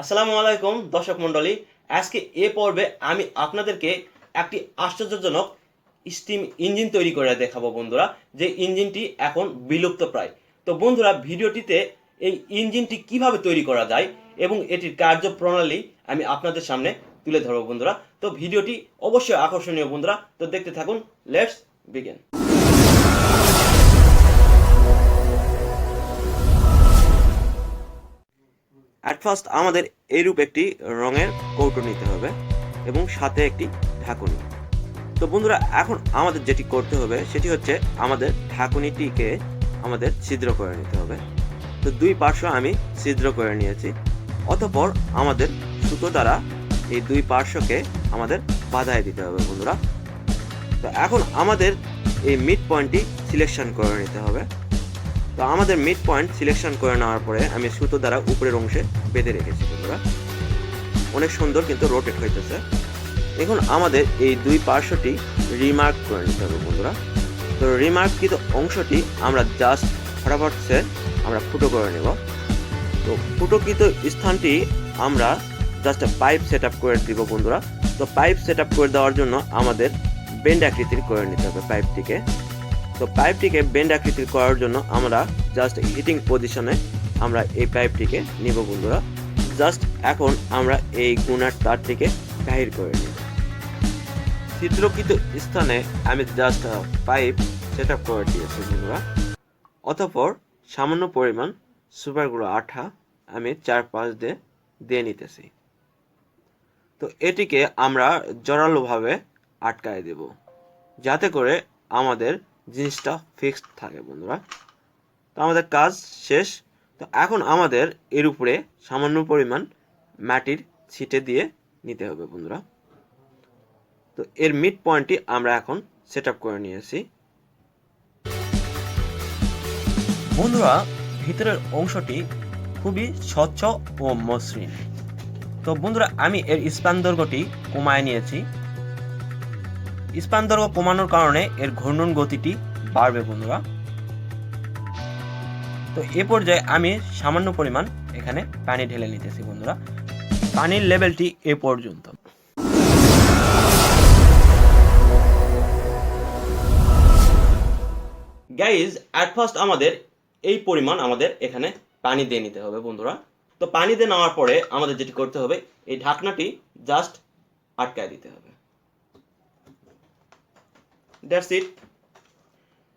আসসালামু আলাইকুম দর্শক মণ্ডলী। আজকে এ পর্বে আমি আপনাদেরকে একটি আশ্চর্যজনক স্টিম ইঞ্জিন তৈরি করে দেখাবো বন্ধুরা, যে ইঞ্জিনটি এখন বিলুপ্ত প্রায়। তো বন্ধুরা, ভিডিওটিতে এই ইঞ্জিনটি কিভাবে তৈরি করা যায় এবং এটির কার্যপ্রণালী আমি আপনাদের সামনে তুলে ধরবো বন্ধুরা। তো ভিডিওটি অবশ্যই আকর্ষণীয় বন্ধুরা, তো দেখতে থাকুন। Let's begin. অ্যাট ফার্স্ট আমাদের এইরূপ একটি রঙের কৌটো নিতে হবে এবং সাথে একটি ঢাকুনি। তো বন্ধুরা, এখন আমাদের যেটি করতে হবে সেটি হচ্ছে আমাদের ঢাকুনিটিকে আমাদের ছিদ্র করে নিতে হবে। তো দুই পার্শ্ব আমি ছিদ্র করে নিয়েছি। অতঃপর আমাদের সুতো দ্বারা এই দুই পার্শ্বকে আমাদের বাঁধাই দিতে হবে বন্ধুরা। তো এখন আমাদের এই মিড পয়েন্টটি সিলেকশন করে নিতে হবে। তো আমাদের মিড পয়েন্ট সিলেকশন করে নেওয়ার পরে আমি সুতো দ্বারা উপরের অংশে বেঁধে রেখেছি বন্ধুরা। অনেক সুন্দর কিন্তু রোটেট হইতেছে। এখন আমাদের এই দুই পার্শ্বটি রিমার্ক করে নিতে হবে বন্ধুরা। তো রিমার্ককৃত অংশটি আমরা জাস্ট ফটাফট সে আমরা ফুটো করে নেব। তো ফুটোকৃত স্থানটি আমরা জাস্ট পাইপ সেট আপ করে দিব বন্ধুরা। তো পাইপ সেট আপ করে দেওয়ার জন্য আমাদের বেন্ড আকৃতির করে নিতে হবে পাইপটিকে। তো পাইপটিকে বেন্ড আকৃতির করার জন্য আমরা জাস্ট হিটিং পজিশনে আমরা এই পাইপটিকে নিব বন্ধুরা। জাস্ট এখন আমরা এই গুনার তারটিকে বাহির করে নিব। ছিদ্রকৃত স্থানে আমি জাস্ট পাইপ সেট আপ করে দিয়েছি বন্ধুরা। অতঃপর সামান্য পরিমাণ সুপারগুলো আঠা আমি চারপাশ দিয়ে নিতেছি। তো এটিকে আমরা জোরালোভাবে আটকায় দেব, যাতে করে আমাদের জিনিসটা ফিক্সড থাকে বন্ধুরা। তো আমাদের কাজ শেষ। তো এখন আমাদের এর উপরে সামান্য পরিমাণ মাটির ছিটে দিয়ে নিতে হবে বন্ধুরা। তো এর মিড পয়েন্টটি আমরা এখন সেট আপ করে নিয়েছি বন্ধুরা। ভিতরের অংশটি খুবই স্বচ্ছ ও মসৃণ। তো বন্ধুরা, আমি এর স্পান দৈর্ঘ্যটি কমায় নিয়েছি। স্পান দৈর্ঘ্য কমানোর কারণে এর ঘূর্ণন গতিটি বাড়বে বন্ধুরা। তো এ পর্যায়ে আমি সামান্য পরিমাণ এখানে পানি ঢেলে নিতেছি বন্ধুরা। পানির লেভেলটি এ পর্যন্ত। গাইজ, অ্যাট ফার্স্ট আমাদের এই পরিমাণ আমাদের এখানে পানি দিয়ে নিতে হবে বন্ধুরা। তো পানি দিয়ে নেওয়ার পরে আমাদের যেটি করতে হবে, এই ঢাকনাটি জাস্ট আটকায় দিতে হবে। That's it.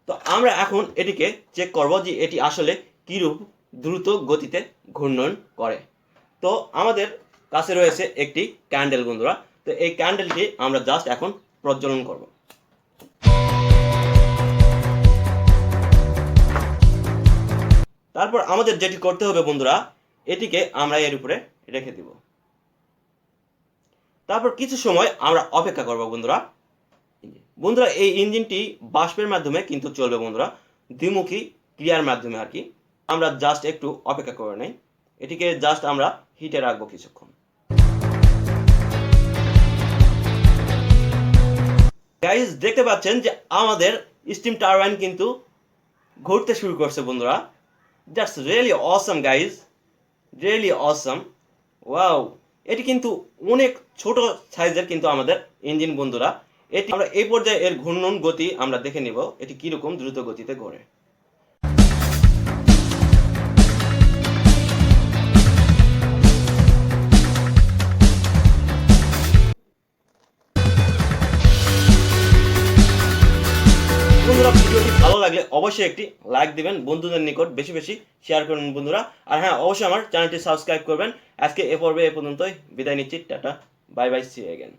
তো আমরা এখন এটিকে চেক করব যে এটি আসলে কিরূপ দ্রুত গতিতে ঘূর্ণন করে। তো আমাদের কাছে রয়েছে একটি ক্যান্ডেল বন্ধুরা। তো এই ক্যান্ডেলটি আমরা জাস্ট এখন প্রজ্বলন করব। তারপর আমাদের যেটি করতে হবে বন্ধুরা, এটিকে আমরা এর উপরে রেখে দিব। তারপর কিছু সময় আমরা অপেক্ষা করব বন্ধুরা। বন্ধুরা, এই ইঞ্জিনটি বাষ্পের মাধ্যমে কিন্তু চলবে বন্ধুরা, দ্বিমুখী ক্রিয়ার মাধ্যমে আর কি। আমরা জাস্ট একটু অপেক্ষা করে নেই। এটিকে জাস্ট আমরা হিটে রাখবো কিছুক্ষণ। গাইজ, দেখতে পাচ্ছেন যে আমাদের স্টিম টারবাইন কিন্তু ঘুরতে শুরু করছে বন্ধুরা। That's really Assam guys, really Assam. Wow, এটি কিন্তু অনেক ছোট সাইজের কিন্তু আমাদের ইঞ্জিন বন্ধুরা। এটি আমরা এই পর্যায়ে এর ঘূর্ণন গতি আমরা দেখে নিব, এটি কিরকম দ্রুত গতিতে ঘোরে। বন্ধুরা, ভিডিওটি ভালো লাগলে অবশ্যই একটি লাইক দিবেন, বন্ধুদের নিকট বেশি বেশি শেয়ার করুন বন্ধুরা। আর হ্যাঁ, অবশ্যই আমার চ্যানেলটি সাবস্ক্রাইব করবেন। আজকে এ পর্বে এ পর্যন্তই বিদায় নিচ্ছি। Tata, bye bye, see you again.